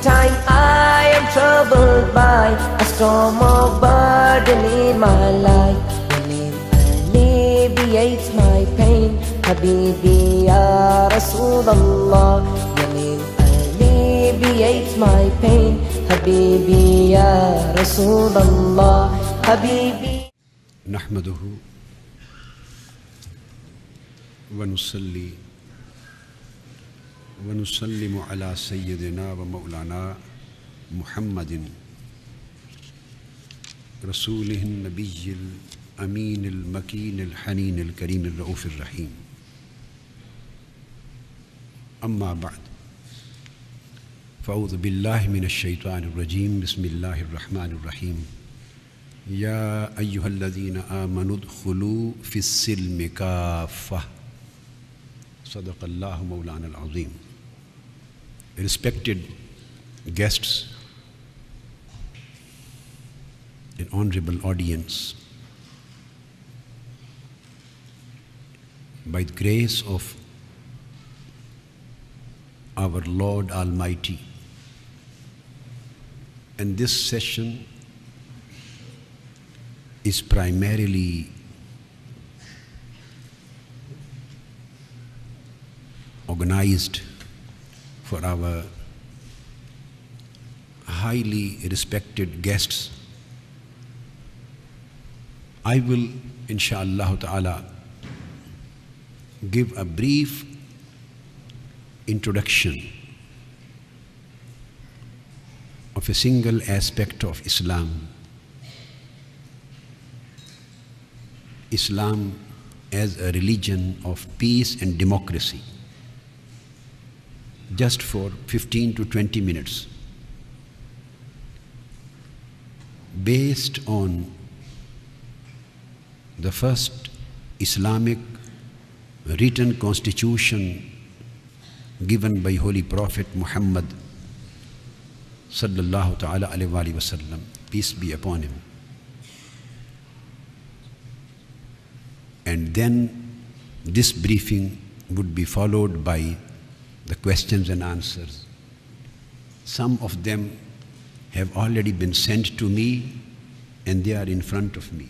Time I am troubled by a storm of burden in my life. Your name alleviates my pain, Habibi ya Rasulullah. Your name alleviates my pain, Habibi ya Rasulullah. Habibi. Nahmaduhu wa nusalli ونسلم على سيدنا ومولانا محمد رسوله النبي الأمين المكين الحنين الكريم الرؤوف الرحيم. أما بعد، فأعوذ بالله من الشيطان الرجيم. بسم الله الرحمن الرحيم. يا أيها الذين آمنوا ادخلوا في السلم كافة. صدق الله مولانا العظيم. Respected guests and honorable audience, by the grace of our Lord Almighty, and this session is primarily organized for our highly respected guests. I will, inshallah ta'ala, give a brief introduction of a single aspect of Islam. Islam as a religion of peace and democracy, just for 15 to 20 minutes, based on the first Islamic written constitution given by Holy Prophet Muhammad sallallahu ta'ala alayhi wa sallam, peace be upon him. And then this briefing would be followed by the questions and answers. Some of them have already been sent to me and they are in front of me.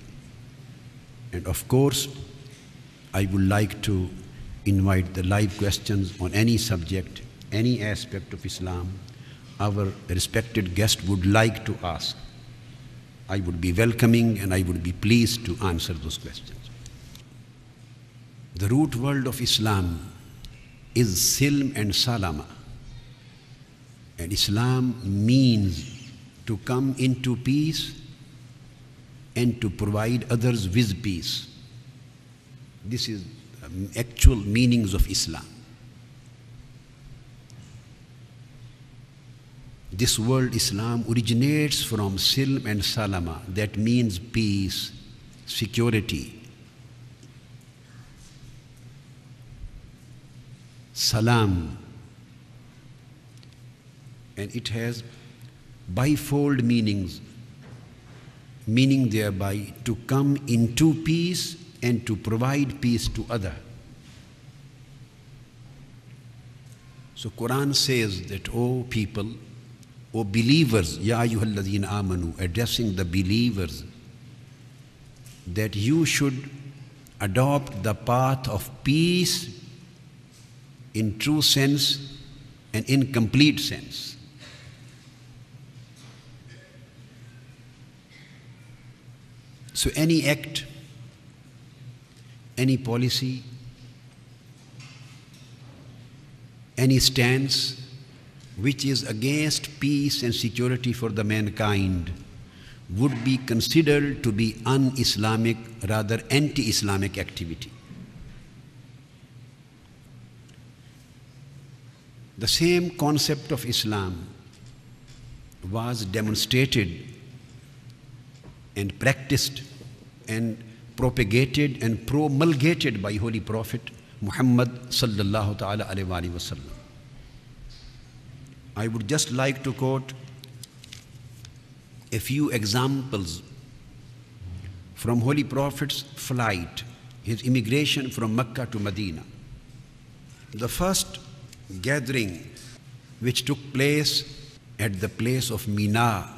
And of course, I would like to invite the live questions on any subject, any aspect of Islam our respected guest would like to ask. I would be welcoming and I would be pleased to answer those questions. The root word of Islam is silm and salama. And Islam means to come into peace and to provide others with peace. This is actual meanings of Islam. This word Islam originates from silm and salama, that means peace, security. Salam, and it has bifold meanings, meaning thereby to come into peace and to provide peace to others. So Quran says that, O people, O believers, Ya ayyuhalladhina amanu, addressing the believers, that you should adopt the path of peace in true sense and in complete sense. So any act, any policy, any stance which is against peace and security for the mankind would be considered to be un-Islamic, rather anti-Islamic activity. The same concept of Islam was demonstrated and practiced and propagated and promulgated by Holy Prophet Muhammad sallallahu ta'ala alayhi wa sallam. I would just like to quote a few examples from Holy Prophet's flight, his immigration from Mecca to Medina. The first gathering which took place at the place of Mina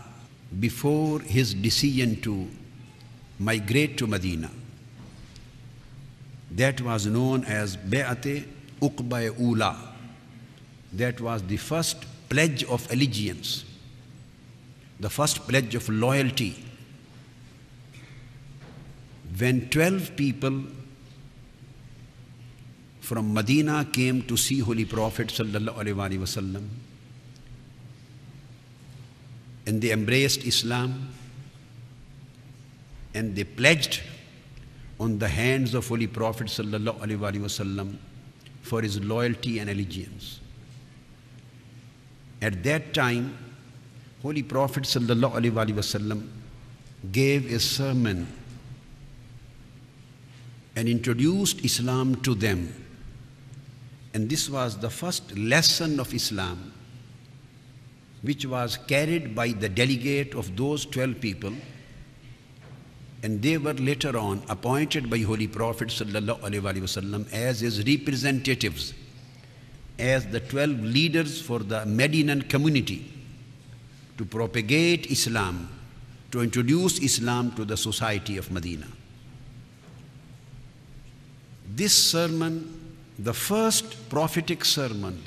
before his decision to migrate to Medina. That was known as Bay'at Uqba Ula. That was the first pledge of allegiance, the first pledge of loyalty. When 12 people from Medina came to see Holy Prophet sallallahu alaihi wasallam, and they embraced Islam, and they pledged on the hands of Holy Prophet sallallahu alaihi wasallam for his loyalty and allegiance. At that time, Holy Prophet sallallahu alaihi wasallam gave a sermon and introduced Islam to them. And this was the first lesson of Islam, which was carried by the delegate of those 12 people, and they were later on appointed by Holy Prophet sallallahu alaihi wasallam as his representatives, as the 12 leaders for the Medinan community, to propagate Islam, to introduce Islam to the society of Medina. This sermon, the first prophetic sermon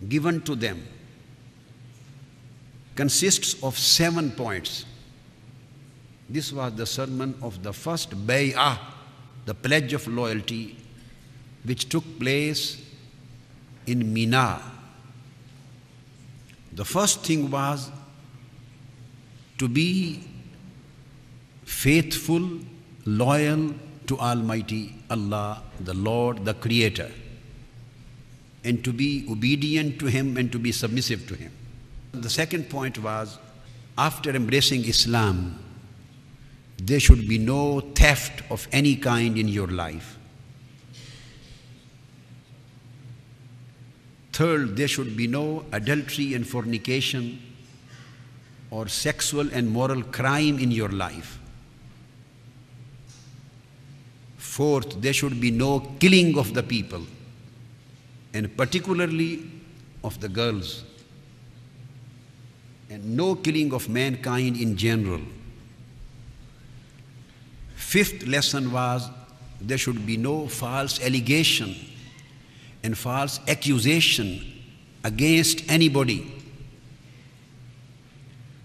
given to them, consists of 7 points. This was the sermon of the first bay'ah, the pledge of loyalty, which took place in Mina. The first thing was to be faithful, loyal to Almighty Allah, the Lord, the Creator, and to be obedient to Him and to be submissive to Him. The second point was, after embracing Islam, there should be no theft of any kind in your life. Third, there should be no adultery and fornication or sexual and moral crime in your life. Fourth, there should be no killing of the people, and particularly of the girls, and no killing of mankind in general. Fifth lesson was, there should be no false allegation and false accusation against anybody.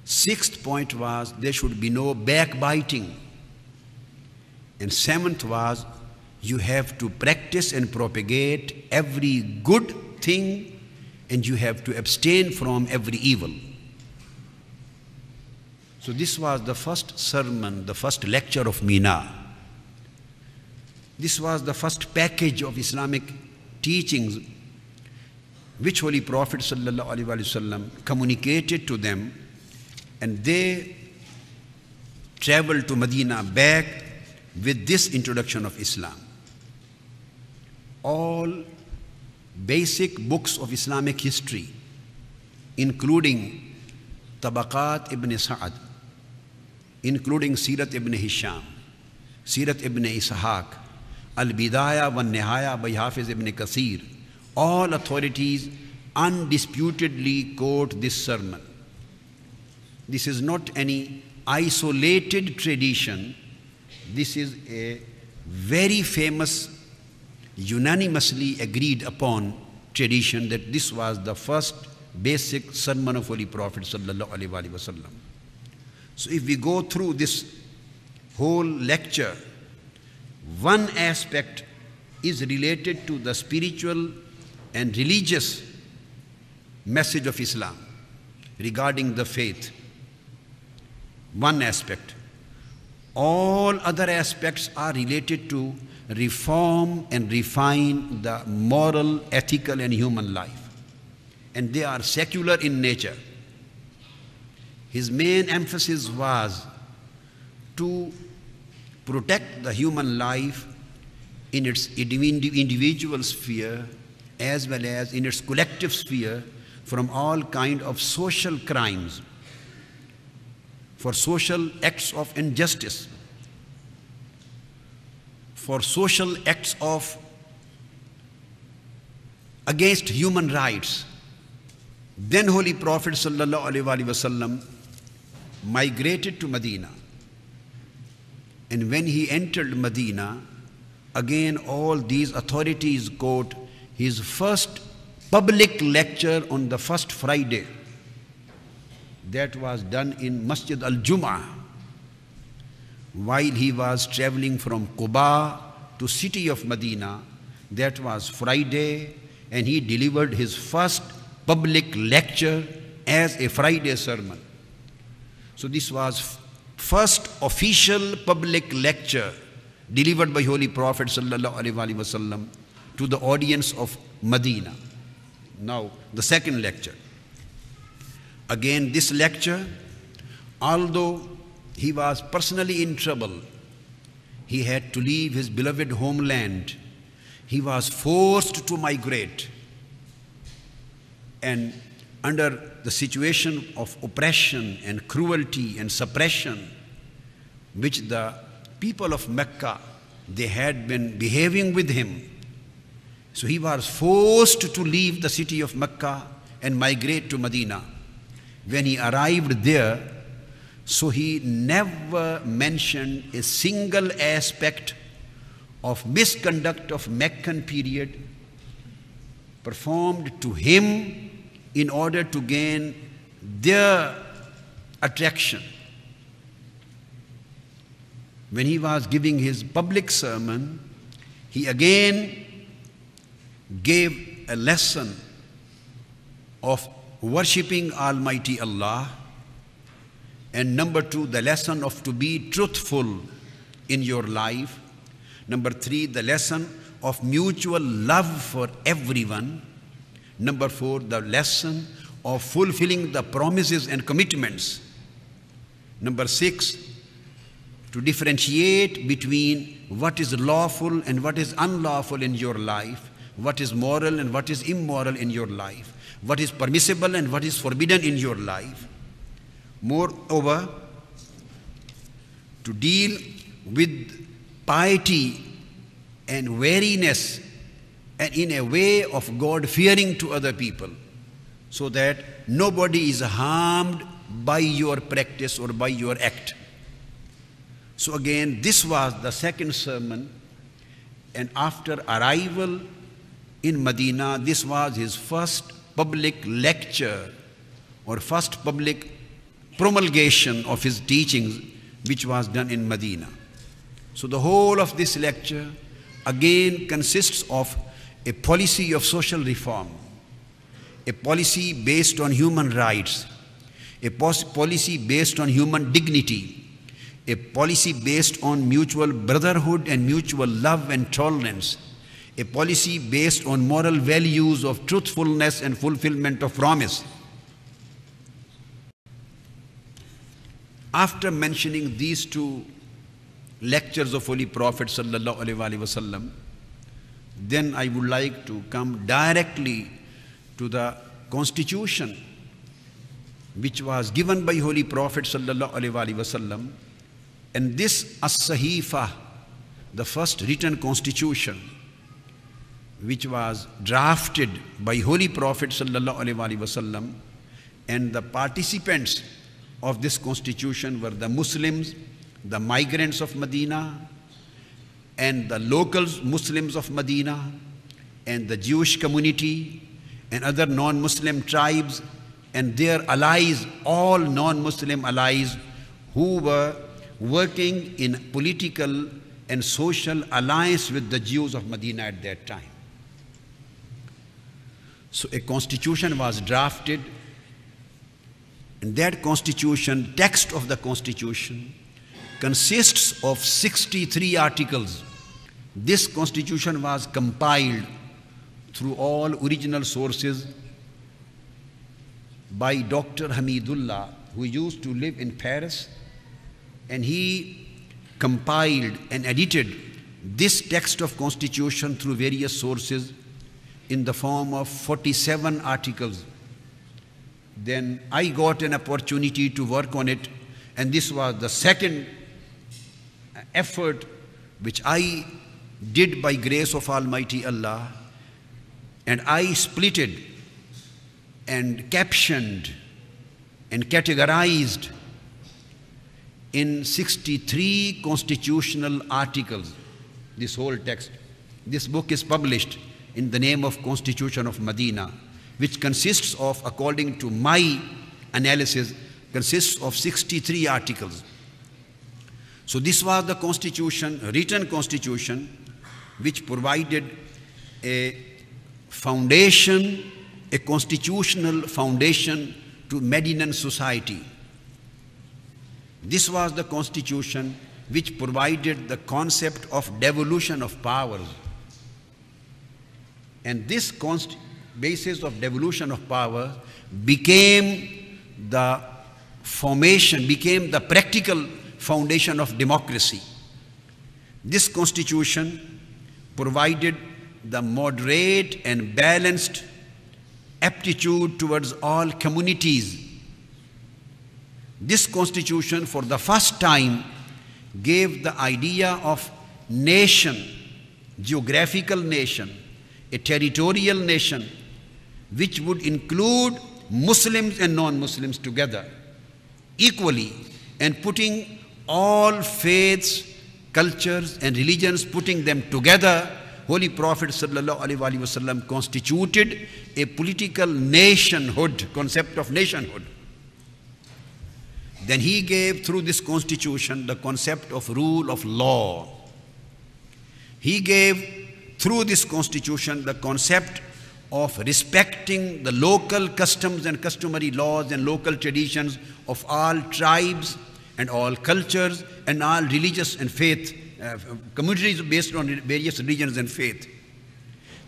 Sixth point was, there should be no backbiting. And seventh was, you have to practice and propagate every good thing, and you have to abstain from every evil. So this was the first sermon, the first lecture of Mina. This was the first package of Islamic teachings which Holy Prophet sallallahu alaihi wasallam communicated to them, and they traveled to Medina back with this introduction of Islam. All basic books of Islamic history, including Tabaqat ibn Sa'ad, including Sirat ibn Hisham, Sirat ibn Ishaq, Al-Hidayah wa Nihaya by Hafiz ibn Kathir, all authorities undisputedly quote this sermon. This is not any isolated tradition. This is a very famous, unanimously agreed upon tradition that this was the first basic sermon of Holy Prophet sallallahu alaihi wasallam. So if we go through this whole lecture, one aspect is related to the spiritual and religious message of Islam regarding the faith. One aspect. All other aspects are related to reform and refine the moral, ethical, and human life. And they are secular in nature. His main emphasis was to protect the human life in its individual sphere as well as in its collective sphere from all kind of social crimes, for social acts of injustice, for social acts of against human rights, Then Holy Prophet sallallahu alaihi wasallam migrated to Medina. And when he entered Medina, again all these authorities quote his first public lecture on the first Friday. That was done in Masjid al-Jum'ah while he was traveling from Quba to city of Medina. That was Friday, and he delivered his first public lecture as a Friday sermon. So this was first official public lecture delivered by Holy Prophet sallallahu alaihi wasallam to the audience of Medina. Now the second lecture. Again this lecture, although he was personally in trouble, he had to leave his beloved homeland, he was forced to migrate, and under the situation of oppression and cruelty and suppression which the people of Mecca, they had been behaving with him. So he was forced to leave the city of Mecca and migrate to Medina. When he arrived there, so he never mentioned a single aspect of misconduct of Meccan period performed to him in order to gain their attraction. When he was giving his public sermon, he again gave a lesson of worshipping Almighty Allah, and number two, the lesson of to be truthful in your life. Number three, the lesson of mutual love for everyone. Number four, the lesson of fulfilling the promises and commitments. Number six, to differentiate between what is lawful and what is unlawful in your life, what is moral and what is immoral in your life, what is permissible and what is forbidden in your life. Moreover, to deal with piety and wariness and in a way of God-fearing to other people, so that nobody is harmed by your practice or by your act. So again, this was the second sermon, and after arrival in Medina, this was his first public lecture or first public promulgation of his teachings, which was done in Medina. So the whole of this lecture again consists of a policy of social reform, a policy based on human rights, a policy based on human dignity, a policy based on mutual brotherhood and mutual love and tolerance, a policy based on moral values of truthfulness and fulfillment of promise. After mentioning these two lectures of Holy Prophet sallallahu alaihi wasallam, then I would like to come directly to the constitution which was given by Holy Prophet sallallahu alaihi wasallam. And this as-Ṣaḥīfah, the first written constitution, which was drafted by Holy Prophet sallallahu alaihi wasallam, and the participants of this constitution were the Muslims, the migrants of Medina, and the local Muslims of Medina, and the Jewish community, and other non-Muslim tribes, and their allies, all non-Muslim allies who were working in political and social alliance with the Jews of Medina at that time. So a constitution was drafted, and that constitution, text of the constitution, consists of 63 articles. This constitution was compiled through all original sources by Dr. Hamidullah, who used to live in Paris, and he compiled and edited this text of constitution through various sources in the form of 47 articles. Then I got an opportunity to work on it, and this was the second effort which I did by grace of Almighty Allah, and I split it and captioned and categorized in 63 constitutional articles, this whole text. This book is published in the name of Constitution of Medina, which consists of, according to my analysis, consists of 63 articles. So this was the constitution, written constitution, which provided a foundation, a constitutional foundation to Medinan society. This was the constitution which provided the concept of devolution of powers. And this basis of devolution of power became the formation, became the practical foundation of democracy. This constitution provided the moderate and balanced aptitude towards all communities. This constitution for the first time gave the idea of nation, geographical nation, a territorial nation, which would include Muslims and non-Muslims together equally, and putting all faiths, cultures and religions, putting them together. Holy Prophet ﷺ constituted a political nationhood, concept of nationhood. Then he gave through this constitution the concept of rule of law. He gave through this constitution the concept of respecting the local customs and customary laws and local traditions of all tribes and all cultures and all religious and faith communities based on various religions and faith.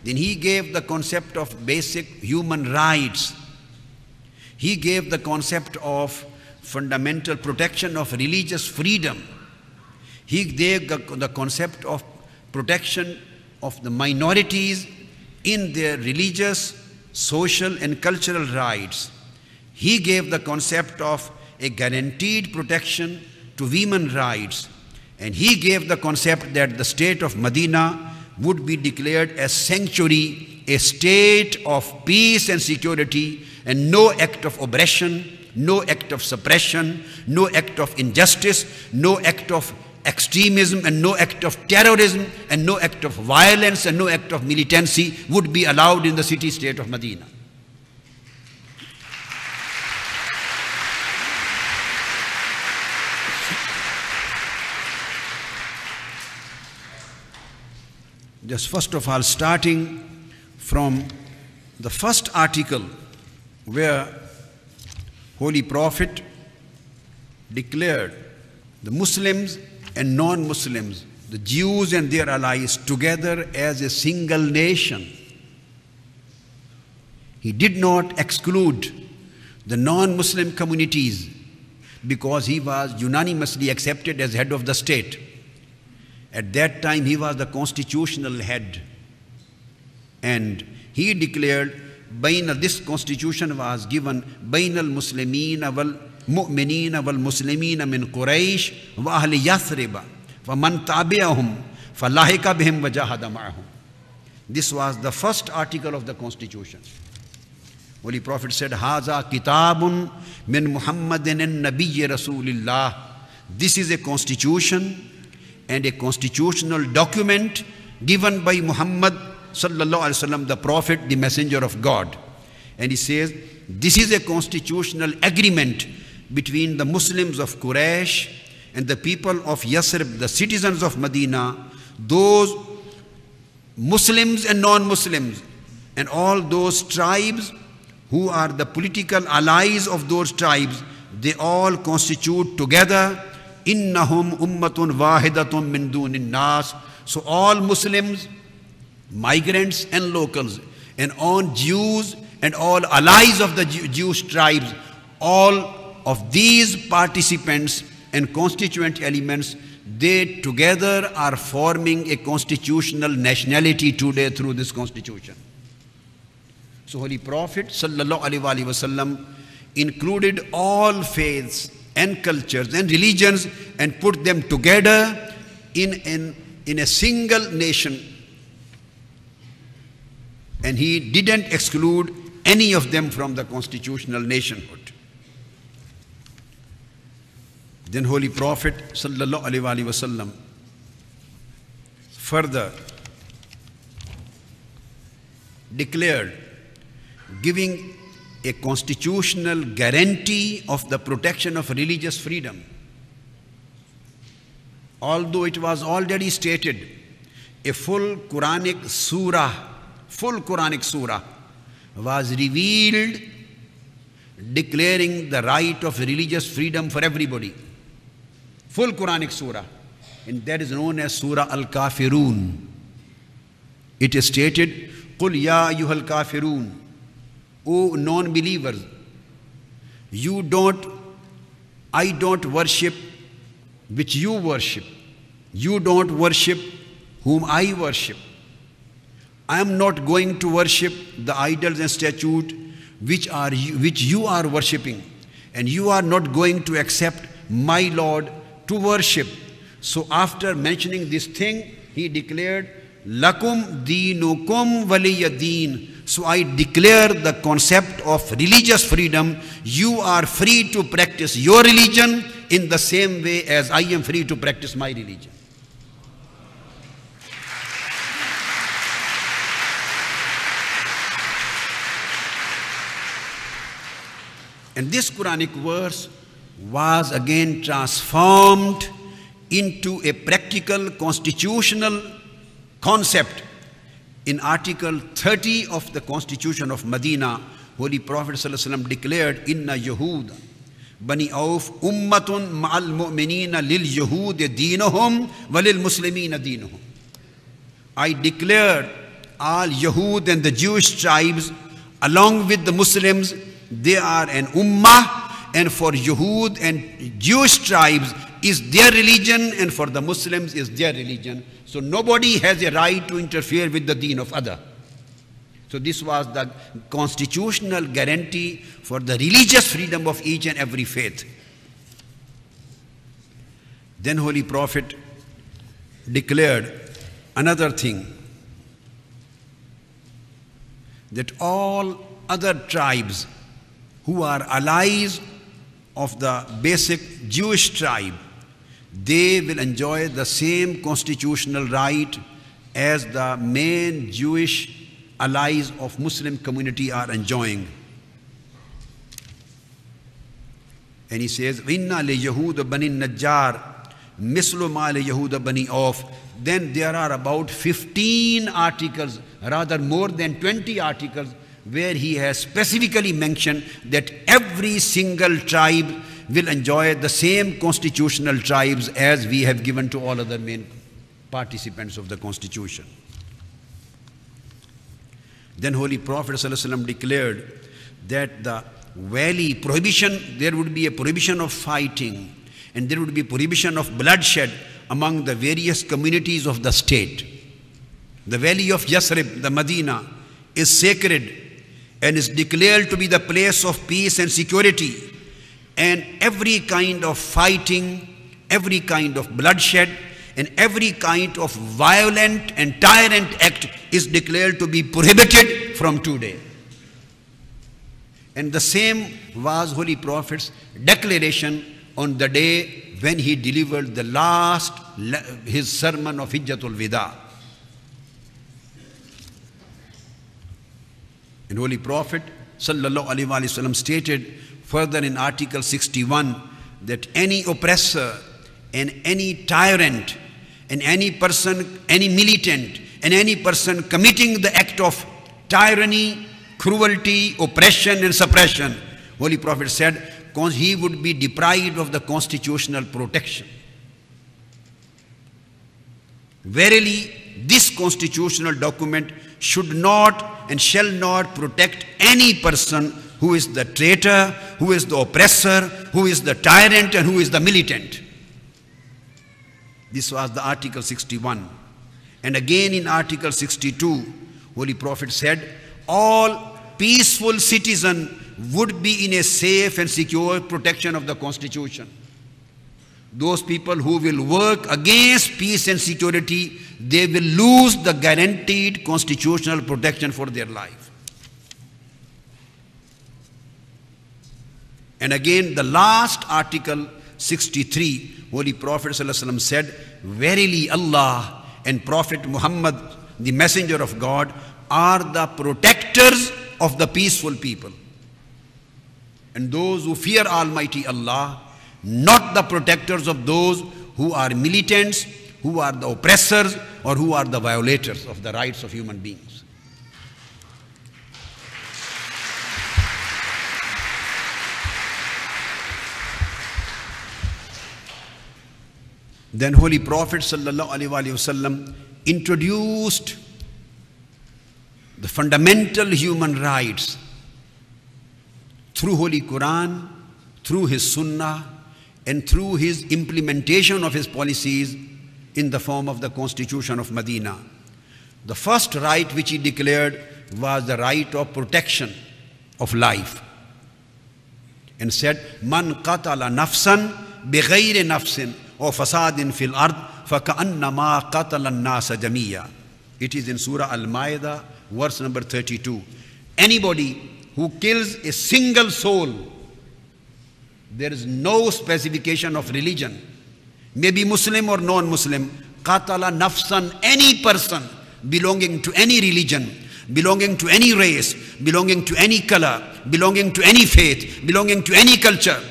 Then he gave the concept of basic human rights. He gave the concept of fundamental protection of religious freedom. He gave the concept of protection of the minorities in their religious, social and cultural rights. He gave the concept of a guaranteed protection to women's rights. And he gave the concept that the state of Medina would be declared as sanctuary, a state of peace and security, and no act of oppression, no act of suppression, no act of injustice, no act of extremism, and no act of terrorism, and no act of violence, and no act of militancy would be allowed in the city-state of Medina. Just first of all, starting from the first article where Holy Prophet declared the Muslims and non-Muslims, the Jews and their allies together as a single nation. He did not exclude the non-Muslim communities because he was unanimously accepted as head of the state. At that time, he was the constitutional head. And he declared, this constitution was given, بَيْنَ الْمُسْلِمِينَ وَالْمُؤْمِنِينَ وَالْمُسْلِمِينَ مِنْ قُرَيْشٍ وَأَهْلِ يَثْرِبَ فَمَنْ تَابِعَهُمْ فَلَحِقَ بِهِمْ وَجَاهَدَ مَعَهُمْ. This was the first article of the constitution. Holy Prophet said, هَذَا كِتَابٌ مِنْ مُحَمَّدٍ النَّبِيِّ رَسُولِ اللَّهِ. This is a constitution and a constitutional document given by Muhammad sallallahu alaihi wasallam, the Prophet, the messenger of God. And he says, this is a constitutional agreement between the Muslims of Quraysh and the people of Yathrib, the citizens of Medina, those Muslims and non-Muslims, and all those tribes who are the political allies of those tribes. They all constitute together innahum ummatun wāḥidatun min dūnin nās. So all Muslims, migrants and locals, and all Jews and all allies of the Jewish tribes, all of these participants and constituent elements, they together are forming a constitutional nationality today through this constitution. So Holy Prophet sallallahu alaihi wasallam included all faiths and cultures and religions and put them together in a single nation. And he didn't exclude any of them from the constitutional nationhood. Then Holy Prophet sallallahu alaihi wasallam further declared, giving a constitutional guarantee of the protection of religious freedom. Although it was already stated, a full Quranic surah was revealed declaring the right of religious freedom for everybody. Full Quranic surah. And that is known as Surah Al-Kafirun. It is stated, قُلْ يَا أَيُّهَا الْكَافِرُونَ, O non-believers, I don't worship which you worship. You don't worship whom I worship. I am not going to worship the idols and statues which you are worshipping. And you are not going to accept my Lord to worship. So after mentioning this thing, he declared, Lakum deenukum waliya deen. So I declare the concept of religious freedom. You are free to practice your religion in the same way as I am free to practice my religion. And this Quranic verse was again transformed into a practical constitutional concept in Article 30 of the Constitution of Medina. Holy Prophet ﷺ declared, Inna Yahud Bani Auf ummatun ma'al mu'minina lil Yahud deenuhum walil muslimina deenuhum. I declare all Yahud and the Jewish tribes along with the Muslims, they are an ummah, and for Yahud and Jewish tribes is their religion, and for the Muslims is their religion. So nobody has a right to interfere with the deen of other. So this was the constitutional guarantee for the religious freedom of each and every faith. Then Holy Prophet declared another thing, that all other tribes who are allies of the basic Jewish tribe, they will enjoy the same constitutional right as the main Jewish allies of Muslim community are enjoying. And he says, Inna li Yahud bani Najjar mislu ma li Yahud bani Auf. Then there are about 15 articles, rather more than 20 articles, where he has specifically mentioned that every single tribe will enjoy the same constitutional tribes as we have given to all other main participants of the Constitution. Then Holy Prophet ﷺ declared that the valley prohibition, there would be a prohibition of fighting, and there would be prohibition of bloodshed among the various communities of the state. The valley of Yathrib, the Medina, is sacred and is declared to be the place of peace and security. And every kind of fighting, every kind of bloodshed, and every kind of violent and tyrant act is declared to be prohibited from today. And the same was Holy Prophet's declaration on the day when he delivered the last, his sermon of Hijjatul Wida. And Holy Prophet sallallahu alaihi wasallam stated further in Article 61 that any oppressor and any tyrant and any person, any militant and any person committing the act of tyranny, cruelty, oppression and suppression, Holy Prophet said, he would be deprived of the constitutional protection. Verily, this constitutional document should not and shall not protect any person who is the traitor, who is the oppressor, who is the tyrant, and who is the militant. This was the Article 61. And again in Article 62, Holy Prophet said, all peaceful citizens would be in a safe and secure protection of the Constitution. Those people who will work against peace and security, they will lose the guaranteed constitutional protection for their life. And again, the last article, 63, Holy Prophet ﷺ said, verily Allah and Prophet Muhammad, the messenger of God, are the protectors of the peaceful people. And those who fear Almighty Allah, not the protectors of those who are militants, who are the oppressors, or who are the violators of the rights of human beings. Then Holy Prophet ﷺ introduced the fundamental human rights through Holy Quran, through his Sunnah, and through his implementation of his policies in the form of the Constitution of Medina. The first right which he declared was the right of protection of life, and said, Man qatala nafsan bighayri nafsin or fasadin fil ard faka'annama qatala an-nasa jamiyya. It is in Surah Al-Ma'idah, verse number 32. Anybody who kills a single soul, there is no specification of religion, maybe Muslim or non-Muslim, qatala nafsan, any person belonging to any religion, belonging to any race, belonging to any color, belonging to any faith, belonging to any culture,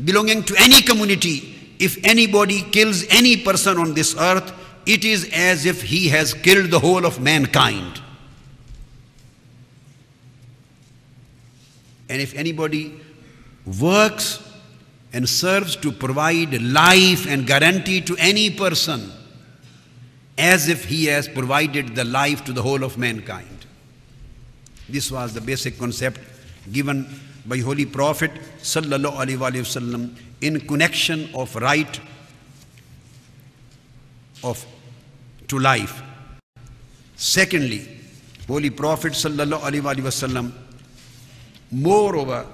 belonging to any community, if anybody kills any person on this earth, it is as if he has killed the whole of mankind. And if anybody works and serves to provide life and guarantee to any person, as if he has provided the life to the whole of mankind. This was the basic concept given by Holy Prophet sallallahu alaihi wasallam in connection of right to life. Secondly, Holy Prophet sallallahu alaihi wasallam, moreover,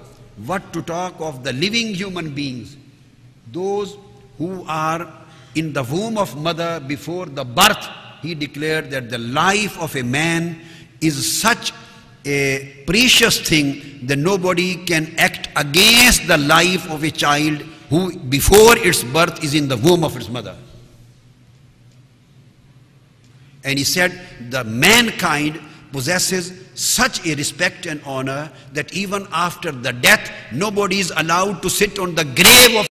what to talk of the living human beings, those who are in the womb of mother before the birth, he declared that the life of a man is such a precious thing that nobody can act against the life of a child who before its birth is in the womb of its mother. And he said the mankind possesses such a respect and honor that even after the death, nobody is allowed to sit on the grave of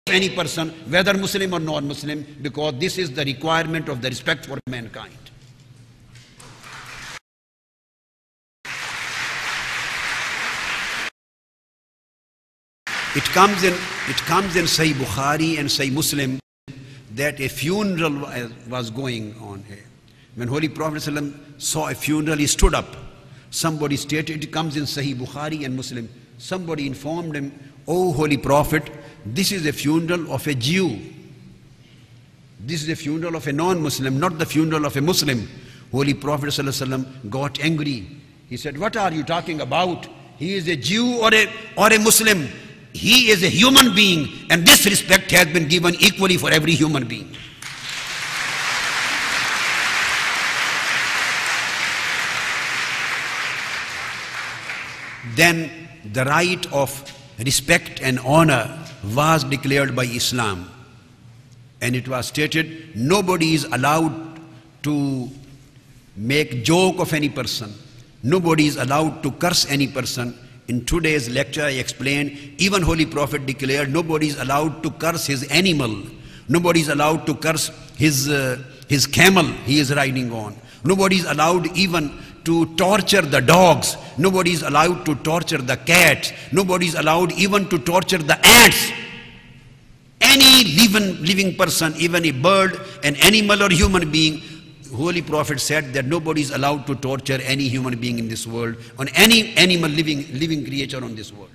any person, whether Muslim or non-Muslim, because this is the requirement of the respect for mankind. It comes in Sahih Bukhari and Sahih Muslim that a funeral was going on here. When Holy Prophet ﷺ saw a funeral, he stood up. Somebody stated, it comes in Sahih Bukhari and Muslim. Somebody informed him, "Oh Holy Prophet, this is a funeral of a Jew. This is a funeral of a non-Muslim, not the funeral of a Muslim." Holy Prophet ﷺ got angry. He said, "What are you talking about? He is a Jew or a Muslim. He is a human being, and this respect has been given equally for every human being." Then the right of respect and honor was declared by Islam, and it was stated nobody is allowed to make joke of any person, nobody is allowed to curse any person. In today's lecture I explained, even Holy Prophet declared nobody is allowed to curse his animal, nobody is allowed to curse his camel he is riding on, nobody is allowed even to torture the dogs, nobody is allowed to torture the cats, nobody is allowed even to torture the ants. Any living person, even a bird, an animal or human being, Holy Prophet said that nobody is allowed to torture any human being in this world, on any animal, living creature on this world.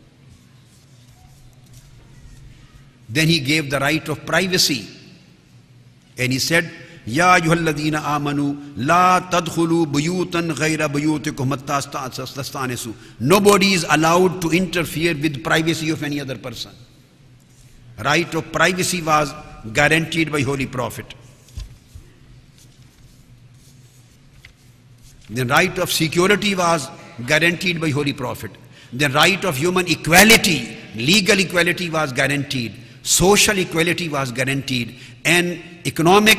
Then he gave the right of privacy, and he said, "Ya ayyuhalladhina amanu la tadkhulu buyutan ghayra buyutikum hatta tastanisu." Nobody is allowed to interfere with privacy of any other person. Right of privacy was guaranteed by Holy Prophet. The right of security was guaranteed by Holy Prophet. The right of human equality, legal equality was guaranteed, social equality was guaranteed, and economic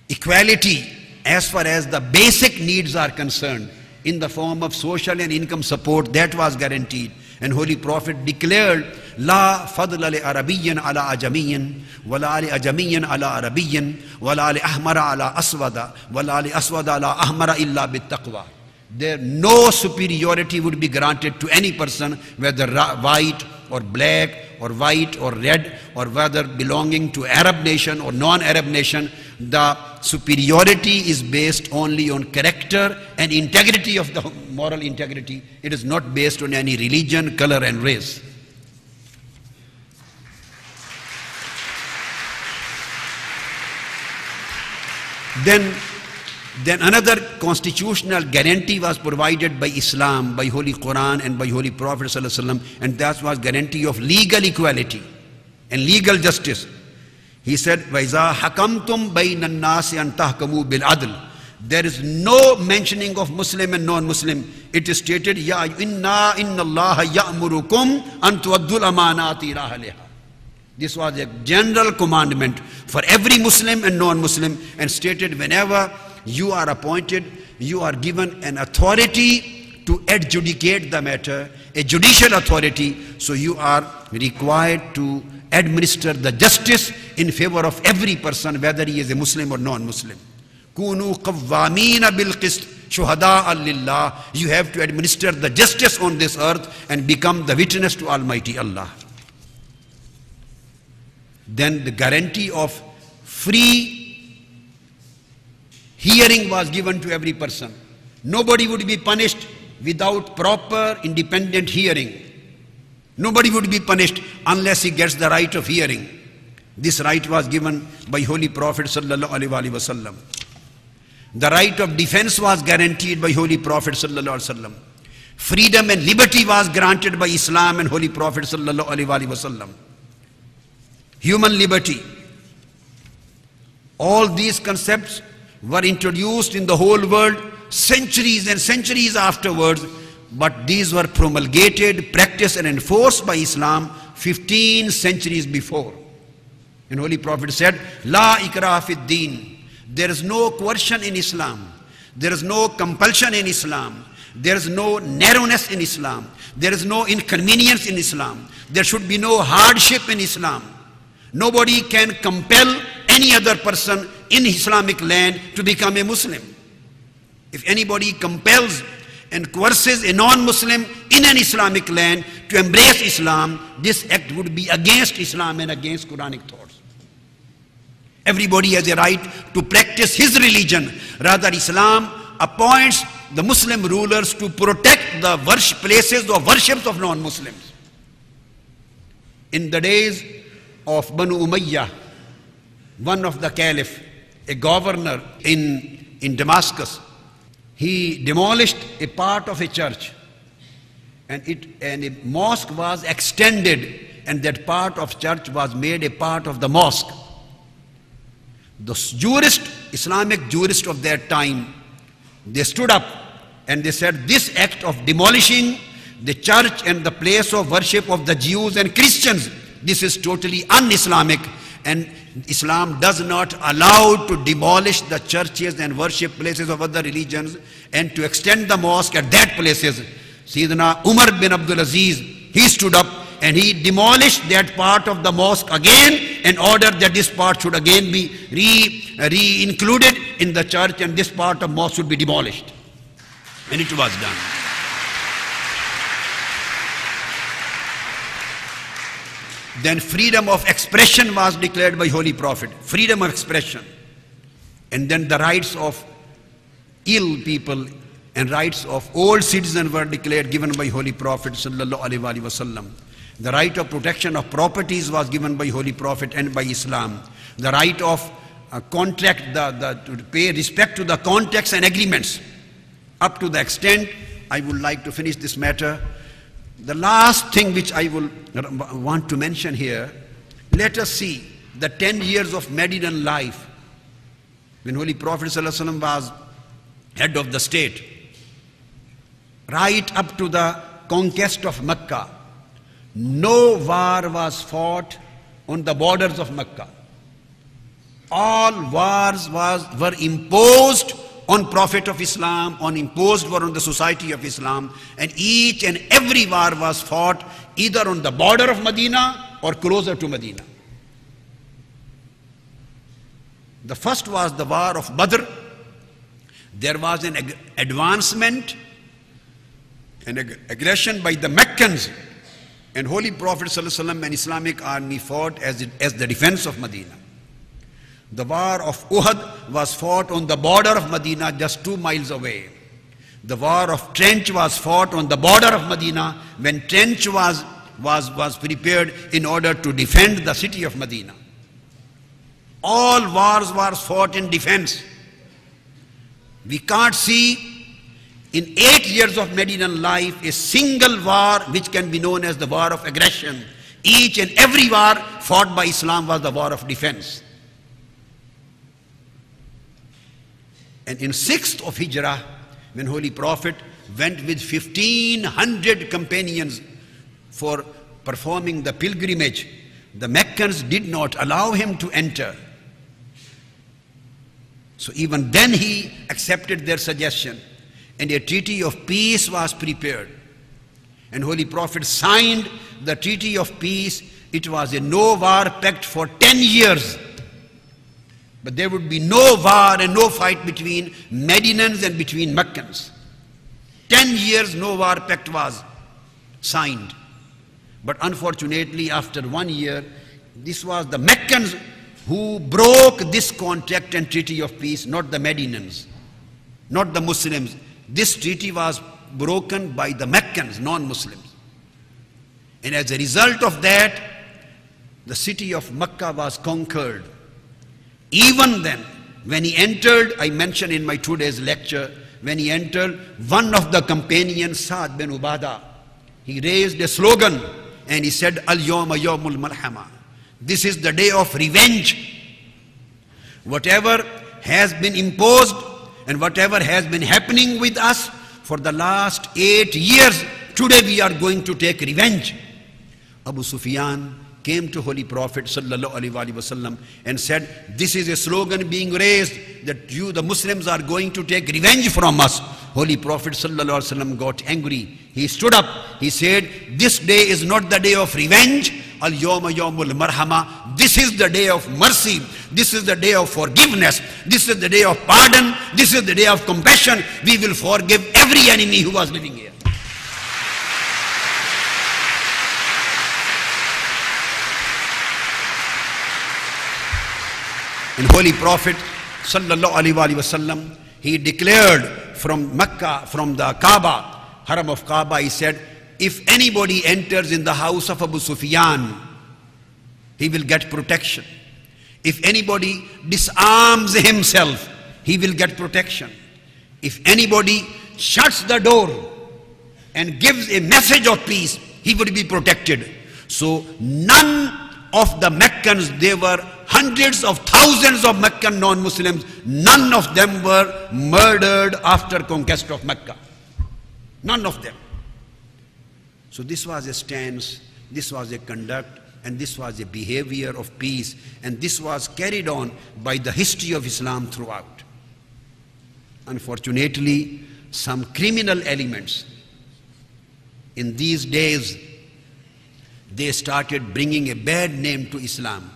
equality as far as the basic needs are concerned in the form of social and income support, that was guaranteed. And Holy Prophet declared, La fadla li Arabiyyan ala ajamiyyan, wala li ajamiyyan ala Arabiyyan, wala li ahmara ala aswada, wala li aswada ala ahmara illa bit taqwa. There no superiority would be granted to any person, whether white or black or white or red, or whether belonging to Arab nation or non-Arab nation. The superiority is based only on character and integrity of the moral integrity. It is not based on any religion, color and race. Then another constitutional guarantee was provided by Islam, by Holy Quran and by Holy Prophet ﷺ, and that was guarantee of legal equality and legal justice. He said, وَإِذَا حَكَمْتُمْ بَيْنَ النَّاسِ أَن تَحْكَمُوا بِالْعَدْلِ. There is no mentioning of Muslim and non-Muslim. It is stated, يَا إِنَّا إِنَّ اللَّهَ يَأْمُرُكُمْ أَن تُؤَدُّوا الْأَمَانَاتِ إِلَى أَهْلِهَا. This was a general commandment for every Muslim and non-Muslim, and stated, whenever you are appointed, you are given an authority to adjudicate the matter, a judicial authority, so you are required to administer the justice in favor of every person, whether he is a Muslim or non-Muslim. Kunu qawwamina bil qist shuhada'a lillah. You have to administer the justice on this earth and become the witness to Almighty Allah. Then the guarantee of free hearing was given to every person. Nobody would be punished without proper independent hearing. Nobody would be punished unless he gets the right of hearing. This right was given by Holy Prophet sallallahu alaihi wasallam. The right of defense was guaranteed by Holy Prophet sallallahu alaihi wasallam. Freedom and liberty was granted by Islam and Holy Prophet sallallahu alaihi wasallam. Human liberty. All these concepts were introduced in the whole world centuries and centuries afterwards, but these were promulgated, practiced and enforced by Islam 15 centuries before. And Holy Prophet said, La ikrah fid deen. There is no coercion in Islam. There is no compulsion in Islam. There is no narrowness in Islam. There is no inconvenience in Islam. There should be no hardship in Islam. Nobody can compel any other person in Islamic land to become a Muslim. If anybody compels and coerces a non-Muslim in an Islamic land to embrace Islam, this act would be against Islam and against Quranic thoughts. Everybody has a right to practice his religion. Rather, Islam appoints the Muslim rulers to protect the places of worship of non-Muslims. In the days of Banu Umayyah, one of the caliph, a governor in Damascus, he demolished a part of a church, and a mosque was extended, and that part of church was made a part of the mosque. The Islamic jurists of that time, they stood up and they said, this act of demolishing the church and the place of worship of the Jews and Christians, this is totally un-Islamic, and Islam does not allow to demolish the churches and worship places of other religions and to extend the mosque at that places. Sayyidina Umar bin Abdul Aziz, he stood up and he demolished that part of the mosque again and ordered that this part should again be re-included in the church, and this part of mosque should be demolished. And it was done. Then freedom of expression was declared by Holy Prophet. Freedom of expression. And then the rights of ill people and rights of old citizens were declared, given by Holy Prophet sallallahu alaihi wasallam. The right of protection of properties was given by Holy Prophet and by Islam. The right of contract, to pay respect to the contracts and agreements. Up to the extent, I would like to finish this matter. The last thing which I will want to mention here, let us see the 10 years of Medinan life when Holy Prophet ﷺ was head of the state. right up to the conquest of Mecca, no war was fought on the borders of Mecca. All wars were imposed on Prophet of Islam, imposed were on the society of Islam, and each and every war was fought either on the border of Medina or closer to Medina. The first was the war of Badr. There was an advancement, an aggression by the Meccans, and Holy Prophet ﷺ and Islamic army fought as the defense of Medina. The war of Uhud was fought on the border of Medina, just 2 miles away. The war of Trench was fought on the border of Medina when Trench was prepared in order to defend the city of Medina. All wars were fought in defense. We can't see in 8 years of Medinan life a single war which can be known as the war of aggression. Each and every war fought by Islam was the war of defense. And in 6th of Hijra, when Holy Prophet went with 1,500 companions for performing the pilgrimage, the Meccans did not allow him to enter. So even then he accepted their suggestion, and a treaty of peace was prepared. And Holy Prophet signed the treaty of peace. It was a no-war pact for 10 years. But there would be no war and no fight between Medinans and between Meccans. 10 years no war pact was signed. But unfortunately, after 1 year, this was the Meccans who broke this contract and treaty of peace, not the Medinans, not the Muslims. This treaty was broken by the Meccans, non-Muslims. And as a result of that, the city of Mecca was conquered. Even then, when he entered, I mentioned in my 2 days lecture, when he entered, one of the companions, Sa'd bin Ubadah, he raised a slogan and he said, Al-Yawma Yawmul Malhama. This is the day of revenge. Whatever has been imposed and whatever has been happening with us for the last 8 years, today we are going to take revenge. Abu Sufyan came to Holy Prophet ﷺ and said, this is a slogan being raised that you, the Muslims, are going to take revenge from us. Holy Prophet ﷺ got angry. He stood up. He said, this day is not the day of revenge. Al-Yawma Yawmul Marhama. This is the day of mercy. This is the day of forgiveness. This is the day of pardon. This is the day of compassion. We will forgive every enemy who was living here. And Holy Prophet ﷺ, he declared from Mecca, from the Kaaba, Haram of Kaaba, he said, if anybody enters in the house of Abu Sufyan, he will get protection. If anybody disarms himself, he will get protection. If anybody shuts the door and gives a message of peace, he would be protected. So none of the Meccans, there were hundreds of thousands of Meccan non-Muslims, none of them were murdered after conquest of Mecca. None of them. So this was a stance, this was a conduct, and this was a behavior of peace, and this was carried on by the history of Islam throughout. Unfortunately, some criminal elements in these days, they started bringing a bad name to Islam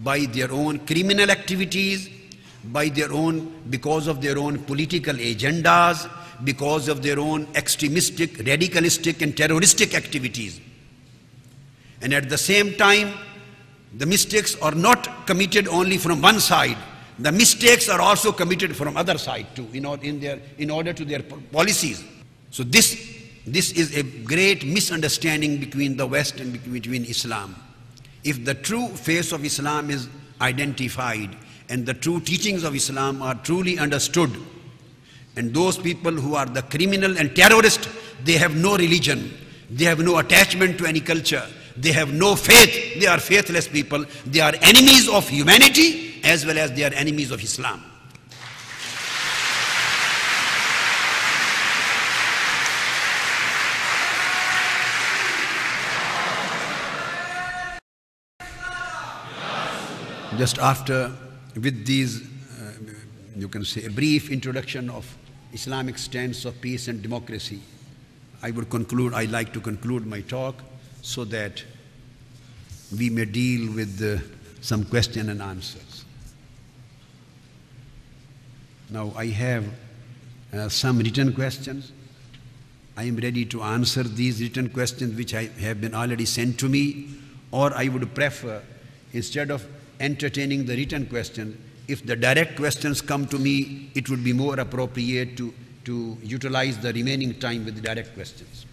by their own criminal activities, because of their own political agendas, because of their own extremistic, radicalistic and terroristic activities. And at the same time, the mistakes are not committed only from one side. The mistakes are also committed from other side too, in order to their policies. So this is a great misunderstanding between the West and between Islam. If the true face of Islam is identified and the true teachings of Islam are truly understood, and those people who are the criminal and terrorist, they have no religion, they have no attachment to any culture, they have no faith, they are faithless people, they are enemies of humanity as well as they are enemies of Islam. just after, with these, you can say, a brief introduction of Islamic stance of peace and democracy, I like to conclude my talk so that we may deal with some question and answers. Now, I have some written questions. I am ready to answer these written questions which have been already sent to me, or I would prefer, instead of entertaining the written questions, if the direct questions come to me, it would be more appropriate to utilize the remaining time with the direct questions.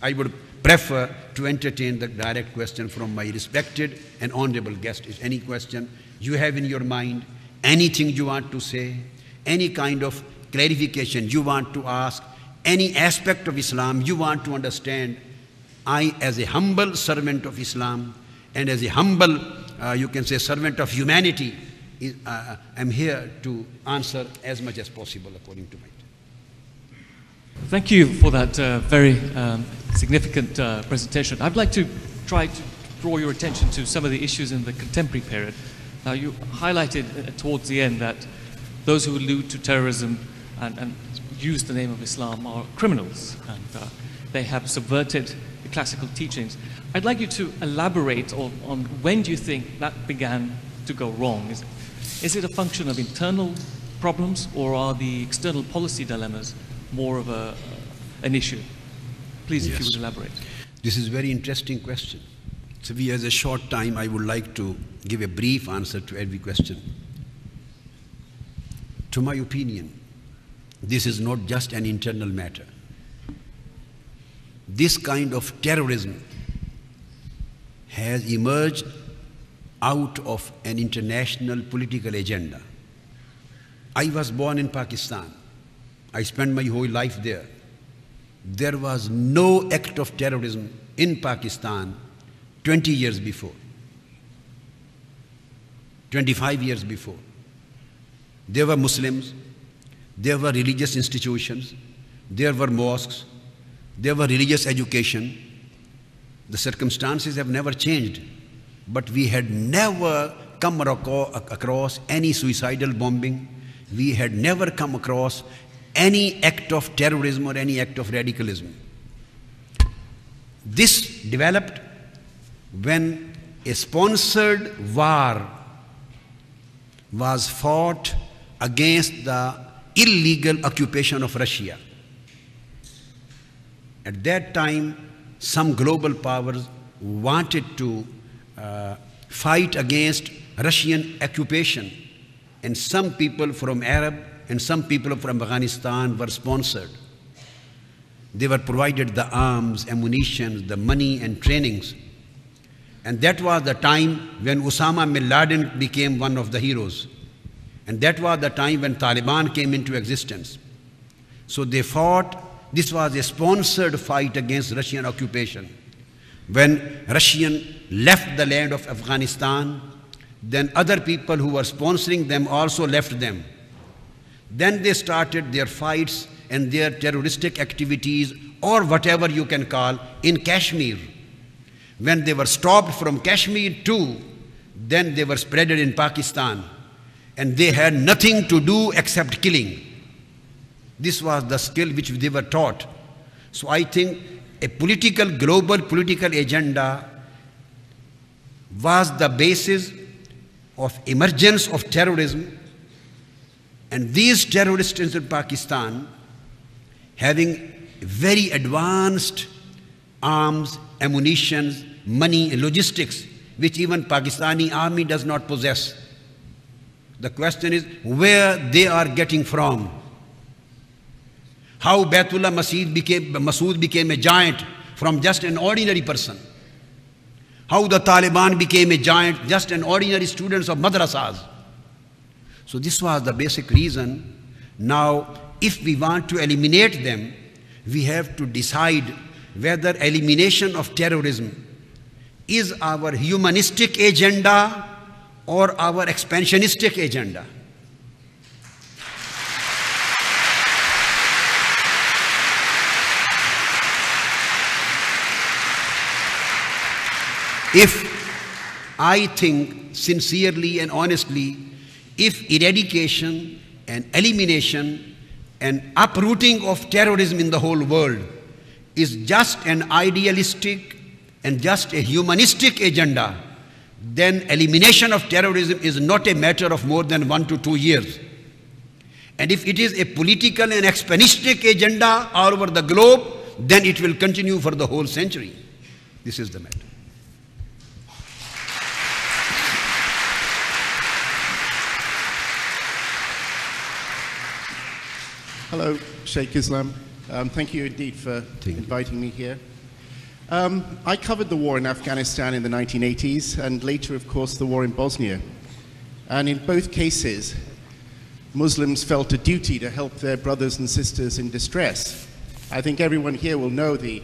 I would prefer to entertain the direct question from my respected and honorable guest. Is any question you have in your mind, anything you want to say, any kind of clarification you want to ask, any aspect of Islam you want to understand, I, as a humble servant of Islam and as a humble, you can say, servant of humanity, I'm here to answer as much as possible according to my time. Thank you for that very significant presentation. I'd like to try to draw your attention to some of the issues in the contemporary period. Now, you highlighted towards the end that those who allude to terrorism and use the name of Islam are criminals, and they have subverted the classical teachings. I'd like you to elaborate on when do you think that began to go wrong? Is it a function of internal problems, or are the external policy dilemmas more of an issue? Please, if you would elaborate. This is a very interesting question. So we have a short time. I would like to give a brief answer to every question. To my opinion, this is not just an internal matter. This kind of terrorism has emerged out of an international political agenda. I was born in Pakistan. I spent my whole life there. There was no act of terrorism in Pakistan 20 years before, 25 years before. There were Muslims, there were religious institutions, there were mosques, there were religious education. The circumstances have never changed, but we had never come across any suicidal bombing. We had never come across any act of terrorism or any act of radicalism. This developed when a sponsored war was fought against the illegal occupation of Russia. At that time, some global powers wanted to fight against Russian occupation, and some people from Arab and some people from Afghanistan were sponsored. They were provided the arms, ammunition, the money and trainings. And that was the time when Osama bin Laden became one of the heroes. And that was the time when Taliban came into existence. So they fought. This was a sponsored fight against Russian occupation. When Russians left the land of Afghanistan, then other people who were sponsoring them also left them. Then they started their fights and their terroristic activities, or whatever you can call, in Kashmir. When they were stopped from Kashmir too, then they were spread in Pakistan. And they had nothing to do except killing. This was the skill which they were taught. So I think a global political agenda was the basis of emergence of terrorism. And these terrorists in Pakistan, having very advanced arms, ammunition, money, and logistics, which even Pakistani army does not possess. The question is where they are getting from. How Baitullah Masood became a giant from just an ordinary person. How the Taliban became a giant, just an ordinary students of madrasas. So this was the basic reason. Now, if we want to eliminate them, we have to decide whether elimination of terrorism is our humanistic agenda or our expansionistic agenda. I think sincerely and honestly, if eradication and elimination and uprooting of terrorism in the whole world is just an idealistic and just a humanistic agenda, then elimination of terrorism is not a matter of more than 1 to 2 years. And if it is a political and expansionistic agenda all over the globe, then it will continue for the whole century. This is the matter. Hello, Shaykh-ul-Islam. Thank you indeed for inviting me here. I covered the war in Afghanistan in the 1980s and later, of course, the war in Bosnia. And in both cases, Muslims felt a duty to help their brothers and sisters in distress. I think everyone here will know the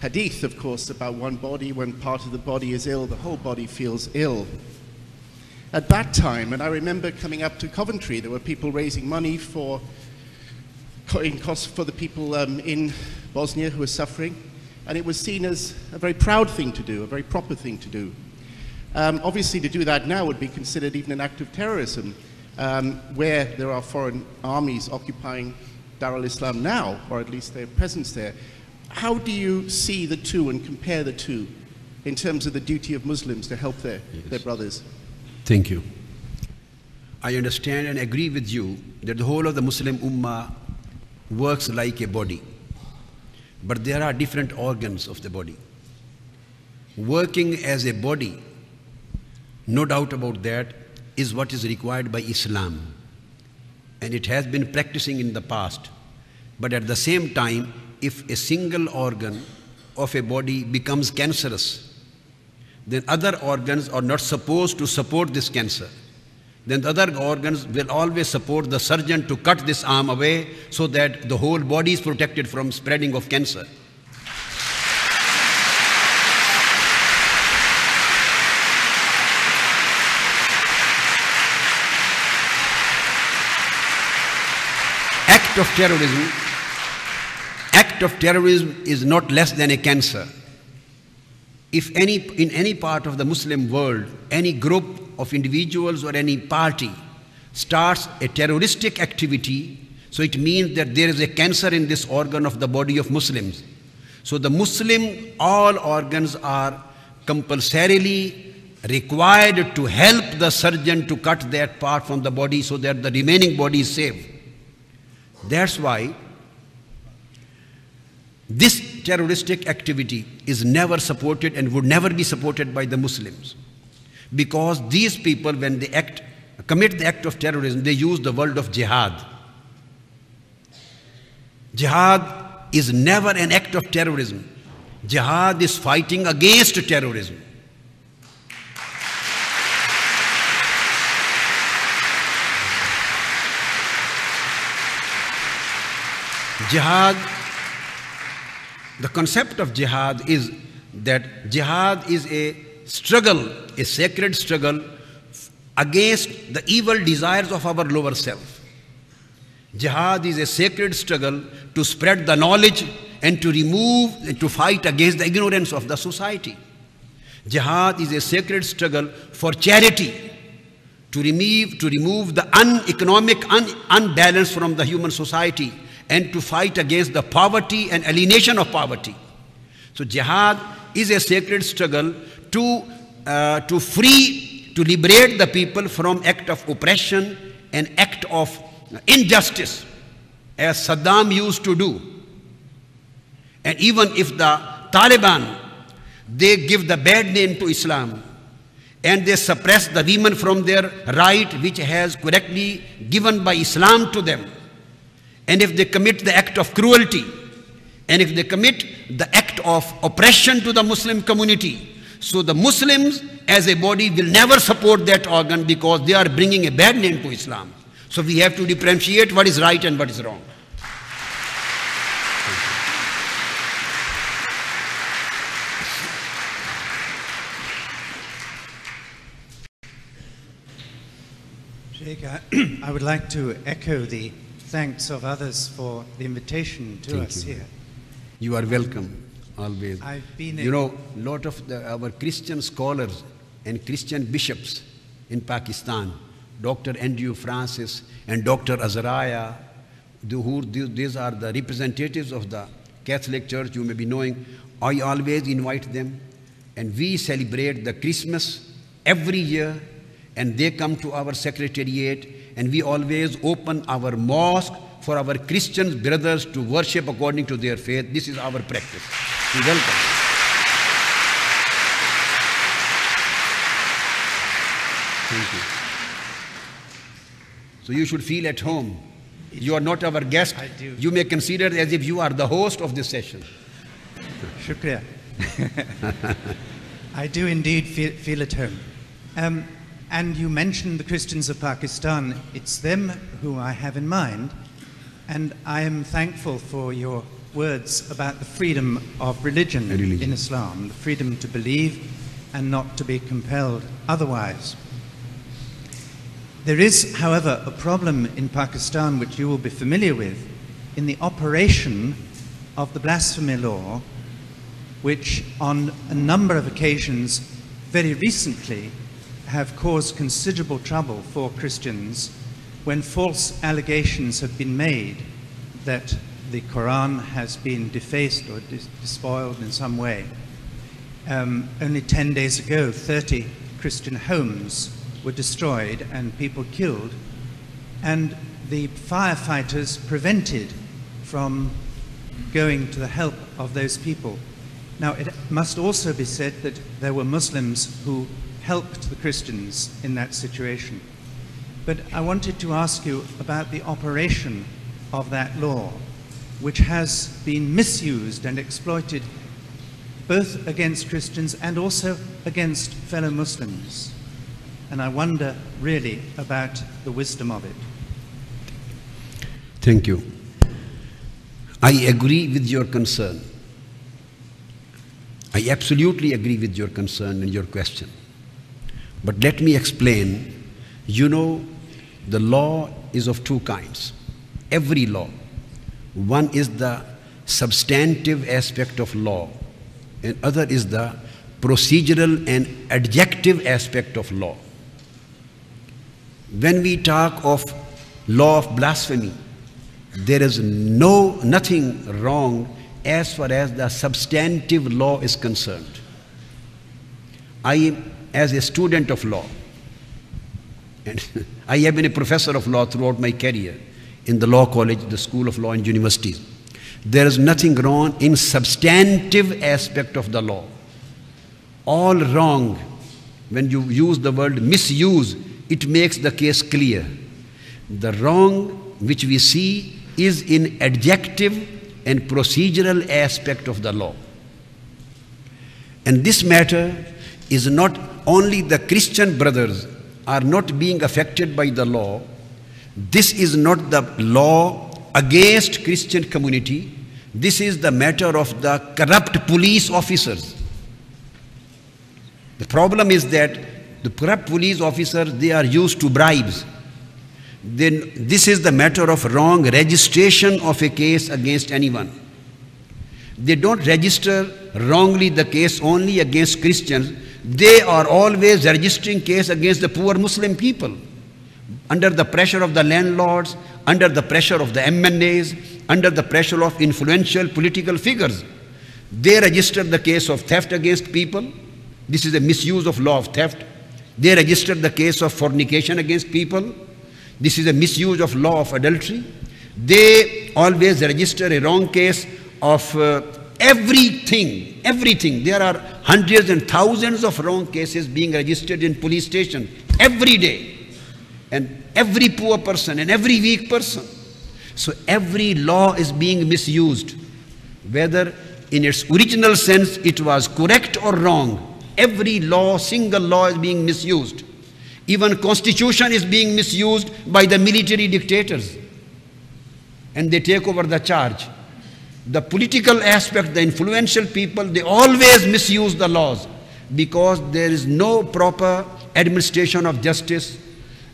hadith, of course, about one body. When part of the body is ill, the whole body feels ill. At that time, and I remember coming up to Coventry, there were people raising money for the people in Bosnia who were suffering, and it was seen as a very proud thing to do, a very proper thing to do. Obviously, to do that now would be considered even an act of terrorism, where there are foreign armies occupying Dar al-Islam now, or at least their presence there. How do you see the two and compare the two in terms of the duty of Muslims to help their brothers? Thank you. I understand and agree with you that the whole of the Muslim ummah works like a body, but there are different organs of the body. Working as a body, no doubt about that, is what is required by Islam, and it has been practicing in the past. But at the same time, if a single organ of a body becomes cancerous, then other organs are not supposed to support this cancer. Then the other organs will always support the surgeon to cut this arm away so that the whole body is protected from spreading of cancer. Act of terrorism is not less than a cancer. If in any part of the Muslim world, any group of individuals or any party starts a terroristic activity, so it means that there is a cancer in this organ of the body of Muslims. So the Muslim, all organs are compulsorily required to help the surgeon to cut that part from the body so that the remaining body is safe. That's why this terroristic activity is never supported and would never be supported by the Muslims. Because these people, when they commit the act of terrorism, they use the word of jihad. Jihad is never an act of terrorism. Jihad is fighting against terrorism. Jihad, the concept of jihad is that jihad is a struggle, a sacred struggle against the evil desires of our lower self. Jihad is a sacred struggle to spread the knowledge and to remove and to fight against the ignorance of the society. Jihad is a sacred struggle for charity, to remove the economic unbalance from the human society and to fight against the poverty and alienation of poverty. So jihad is a sacred struggle to liberate the people from act of oppression and act of injustice, as Saddam used to do. And even if the Taliban, they give the bad name to Islam and they suppress the women from their right which has correctly given by Islam to them, and if they commit the act of cruelty, and if they commit the act of oppression to the Muslim community, so the Muslims as a body will never support that organ because they are bringing a bad name to Islam. So we have to differentiate what is right and what is wrong. Sheikh, I would like to echo the thanks of others for the invitation to us here. You are welcome, always. I've been you know, a lot of our Christian scholars and Christian bishops in Pakistan, Dr. Andrew Francis and Dr. Azariah, these are the representatives of the Catholic Church, you may be knowing. I always invite them, and we celebrate the Christmas every year, and they come to our secretariat, and we always open our mosque for our Christian brothers to worship according to their faith. This is our practice. We welcome. Thank you. So you should feel at home. You are not our guest. I do. You may consider as if you are the host of this session. Shukriya. I do indeed feel at home. And you mentioned the Christians of Pakistan. It's them who I have in mind. And I am thankful for your words about the freedom of religion in Islam, the freedom to believe and not to be compelled otherwise. There is, however, a problem in Pakistan which you will be familiar with in the operation of the blasphemy law, which on a number of occasions very recently have caused considerable trouble for Christians when false allegations have been made that the Quran has been defaced or despoiled in some way. Only 10 days ago, 30 Christian homes were destroyed and people killed, and the firefighters prevented from going to the help of those people. Now, it must also be said that there were Muslims who helped the Christians in that situation. But I wanted to ask you about the operation of that law, which has been misused and exploited both against Christians and also against fellow Muslims. And I wonder really about the wisdom of it. Thank you. I agree with your concern. I absolutely agree with your concern and your question. But let me explain. You know, the law is of two kinds. Every law. One is the substantive aspect of law, and other is the procedural and adjective aspect of law. When we talk of law of blasphemy, there is nothing wrong as far as the substantive law is concerned. I, as a student of law, and I have been a professor of law throughout my career in the law college, the School of Law and universities. There is nothing wrong in substantive aspect of the law. All wrong, when you use the word misuse, it makes the case clear. The wrong which we see is in adjective and procedural aspect of the law. And this matter is not only the Christian brothers are not being affected by the law. This is not the law against Christian community. This is the matter of the corrupt police officers. The problem is that the corrupt police officers, they are used to bribes. Then this is the matter of wrong registration of a case against anyone. They don't register wrongly the case only against Christians. They are always registering case against the poor Muslim people. Under the pressure of the landlords, under the pressure of the MNAs, under the pressure of influential political figures. They register the case of theft against people. This is a misuse of law of theft. They register the case of fornication against people. This is a misuse of law of adultery. They always register a wrong case of everything. There are hundreds and thousands of wrong cases being registered in police station every day. And every poor person and every weak person. So every law is being misused. Whether in its original sense it was correct or wrong, every law, single law is being misused. Even Constitution is being misused by the military dictators. And they take over the charge. The political aspect, the influential people, they always misuse the laws because there is no proper administration of justice.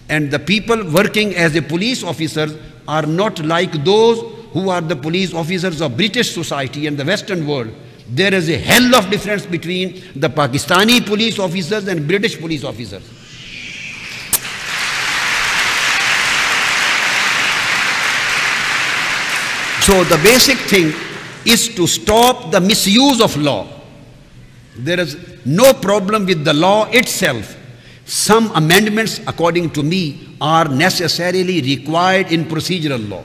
And the people working as a police officers are not like those who are the police officers of British society and the Western world. there is a hell of difference between the Pakistani police officers and British police officers. So the basic thing is to stop the misuse of law. There is no problem with the law itself. Some amendments, according to me, are necessarily required in procedural law.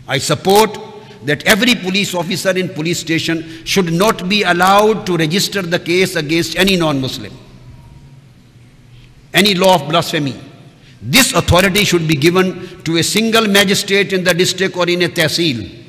I support that every police officer in police station should not be allowed to register the case against any non-Muslim, any law of blasphemy. This authority should be given to a single magistrate in the district or in a tehsil.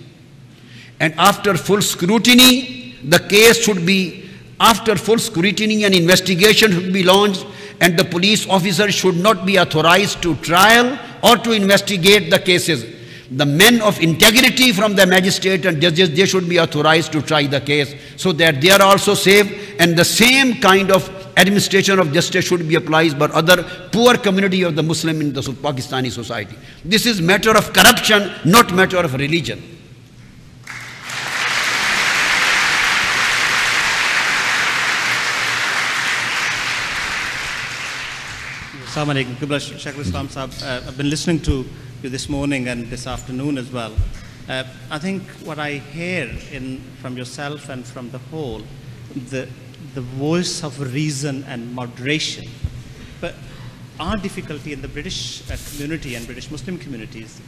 And after full scrutiny, the case should be, after full scrutiny and investigation should be launched, and the police officer should not be authorized to trial or to investigate the cases. The men of integrity from the magistrate and judges, they should be authorized to try the case so that they are also safe, and the same kind of administration of justice should be applied by other poor community of the Muslim in the Pakistani society. This is matter of corruption, not matter of religion. Assalamu alaikum. Shaykh-ul-Islam Sahab, I've been listening to you this morning and this afternoon as well. I think what I hear from yourself and from the whole, the voice of reason and moderation. But our difficulty in the British community and British Muslim communities,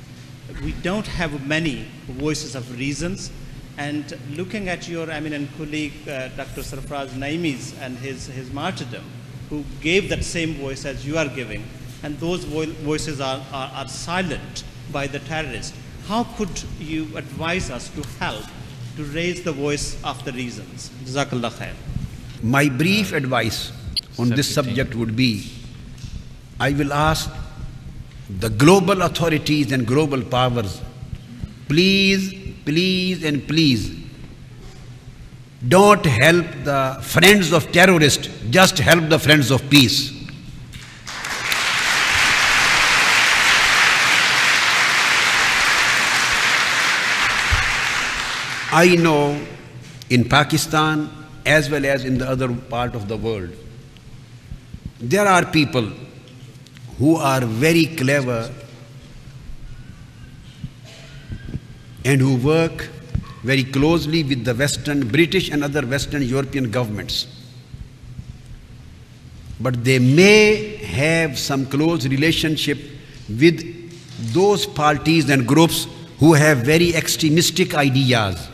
we don't have many voices of reasons. And looking at your eminent colleague, Dr. Sarfraz Naimi's and his martyrdom, who gave that same voice as you are giving, and those voices are silent by the terrorists. How could you advise us to help to raise the voice of the reasons? Jazakallah khair. My brief advice on this subject would be, I will ask the global authorities and global powers, please, please and please, don't help the friends of terrorists, just help the friends of peace. I know in Pakistan as well as in the other part of the world, there are people who are very clever and who work very closely with the Western, British and other Western European governments. But they may have some close relationship with those parties and groups who have very extremistic ideas.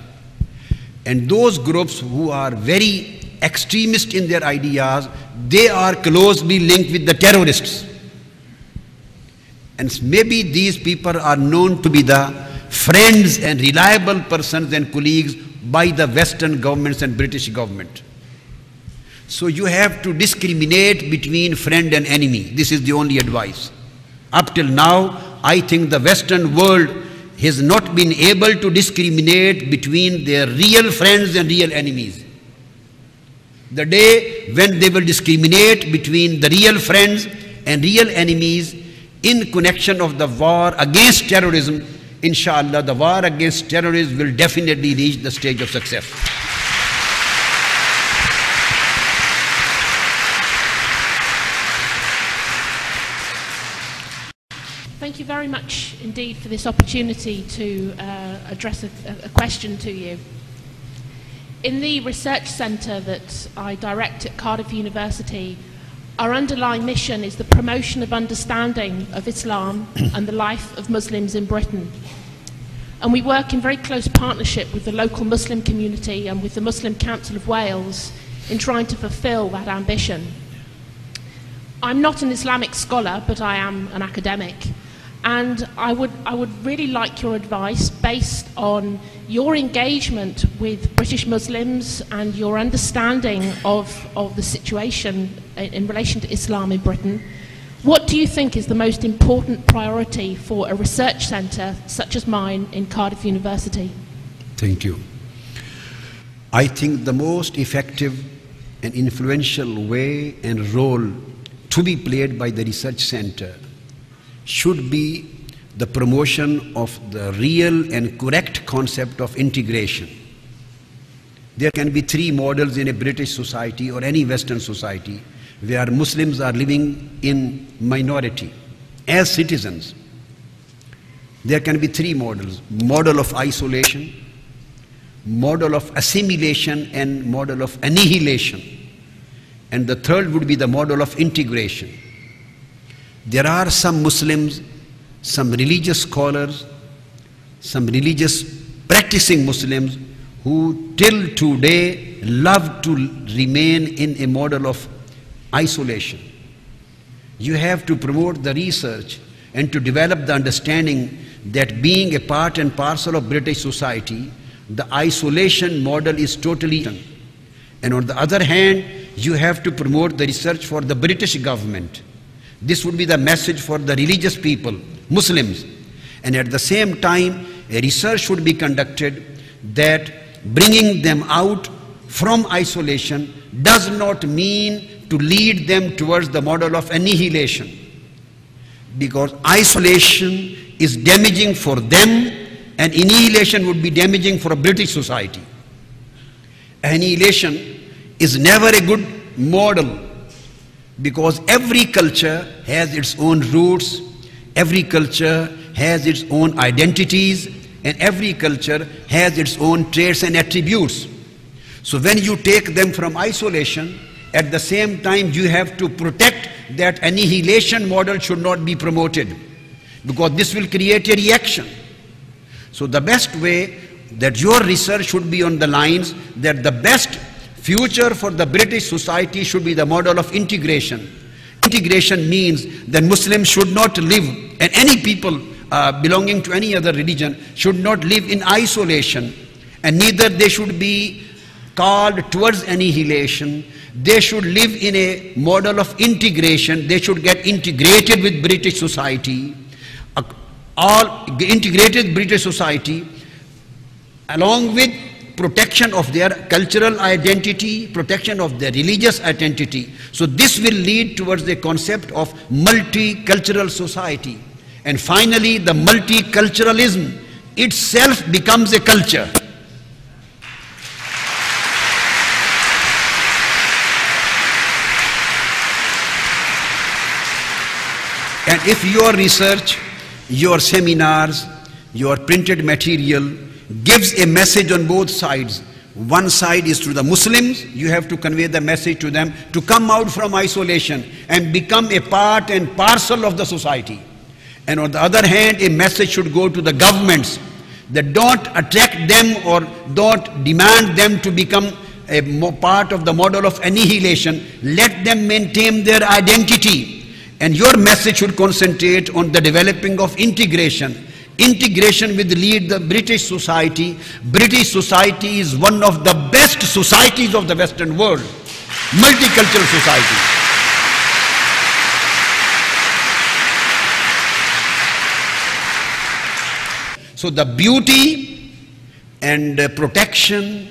And those groups who are very extremist in their ideas, they are closely linked with the terrorists. And maybe these people are known to be the friends and reliable persons and colleagues by the Western governments and British government. So you have to discriminate between friend and enemy. This is the only advice. Up till now, I think the Western world has not been able to discriminate between their real friends and real enemies. The day when they will discriminate between the real friends and real enemies in connection of the war against terrorism, inshallah, the war against terrorism will definitely reach the stage of success. Thank you very much indeed for this opportunity to address a question to you. In the research centre that I direct at Cardiff University, our underlying mission is the promotion of understanding of Islam and the life of Muslims in Britain. And we work in very close partnership with the local Muslim community and with the Muslim Council of Wales in trying to fulfil that ambition. I'm not an Islamic scholar, but I am an academic. And I would really like your advice based on your engagement with British Muslims and your understanding of the situation in relation to Islam in Britain. What do you think is the most important priority for a research centre such as mine in Cardiff University? Thank you. I think the most effective and influential way and role to be played by the research centre should be the promotion of the real and correct concept of integration. There can be three models in a British society or any Western society where Muslims are living in minority as citizens. There can be three models: model of isolation, model of assimilation, and model of annihilation. And the third would be the model of integration. There are some Muslims, some religious scholars, some religious practicing Muslims who till today love to remain in a model of isolation. You have to promote the research and to develop the understanding that being a part and parcel of British society, the isolation model is totally wrong. And on the other hand, you have to promote the research for the British government. This would be the message for the religious people, Muslims. And at the same time, a research should be conducted that bringing them out from isolation does not mean to lead them towards the model of annihilation. Because isolation is damaging for them, and annihilation would be damaging for a British society. Annihilation is never a good model, because every culture has its own roots, every culture has its own identities, and every culture has its own traits and attributes. So when you take them from isolation, at the same time you have to protect that annihilation model should not be promoted, because this will create a reaction. So the best way that your research should be on the lines that the best future for the British society should be the model of integration. Integration means that Muslims should not live, and any people belonging to any other religion should not live in isolation, and neither they should be called towards annihilation. They should live in a model of integration. They should get integrated with British society. All integrated British society, along with protection of their cultural identity, protection of their religious identity. So this will lead towards the concept of multicultural society. And finally, the multiculturalism itself becomes a culture. And if your research, your seminars, your printed material gives a message on both sides. One side is to the Muslims, you have to convey the message to them to come out from isolation and become a part and parcel of the society. And on the other hand, a message should go to the governments that don't attract them or don't demand them to become a part of the model of annihilation. Let them maintain their identity. And your message should concentrate on the developing of integration. Integration will lead the British society. British society is one of the best societies of the Western world. Multicultural society. So the beauty and protection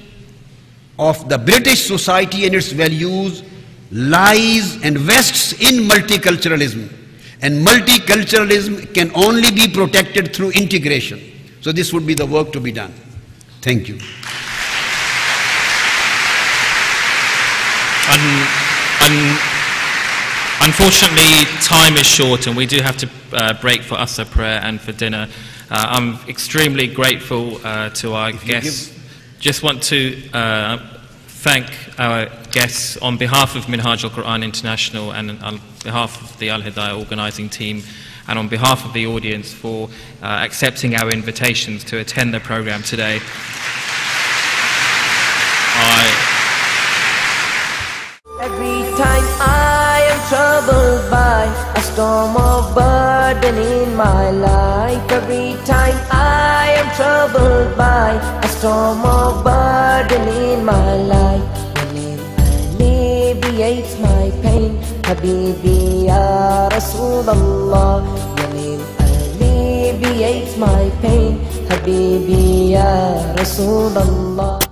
of the British society and its values lies and rests in multiculturalism. And multiculturalism can only be protected through integration. So this would be the work to be done. Thank you. Unfortunately, time is short and we do have to break for Asr prayer and for dinner. I'm extremely grateful to our guests. Just want to thank our guests on behalf of Minhaj al-Quran International and on behalf of the Al-Hidayah organising team and on behalf of the audience for accepting our invitations to attend the programme today. Every time I am troubled by a storm of burden in my life, every time I am troubled by a storm of burden in my life, your name alleviates my pain, Habibi ya Rasulallah. Your name alleviates my pain, Habibi ya Rasulallah.